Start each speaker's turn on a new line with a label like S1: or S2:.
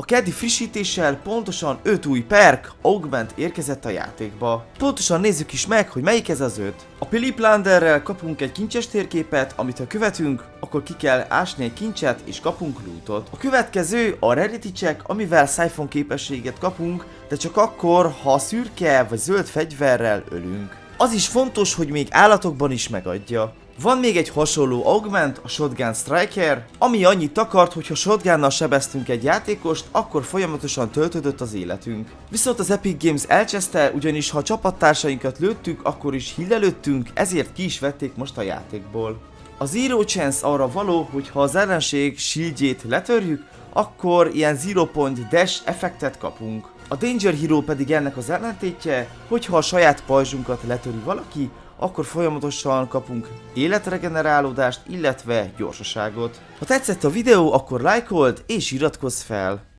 S1: keddi frissítéssel pontosan 5 új perk, augment érkezett a játékba. Pontosan nézzük is meg, hogy melyik ez az 5. A Pili Plunderrel kapunk egy kincses térképet, amit ha követünk, akkor ki kell ásni egy kincset és kapunk lootot. A következő a Rarity check, amivel Siphon képességet kapunk, de csak akkor, ha szürke vagy zöld fegyverrel ölünk. Az is fontos, hogy még állatokban is megadja. Van még egy hasonló augment, a Shotgun Striker, ami annyit takart, hogy ha shotgunnal sebeztünk egy játékost, akkor folyamatosan töltődött az életünk. Viszont az Epic Games elcseszte, ugyanis ha a csapattársainkat lőttük, akkor is hillelődtünk, ezért ki is vették most a játékból. A Zero Chance arra való, hogy ha az ellenség shieldjét letörjük, akkor ilyen Zero Point Dash effektet kapunk. A Danger Hero pedig ennek az ellentétje, hogyha a saját pajzsunkat letöri valaki, akkor folyamatosan kapunk életregenerálódást, illetve gyorsaságot. Ha tetszett a videó, akkor lájkold és iratkozz fel!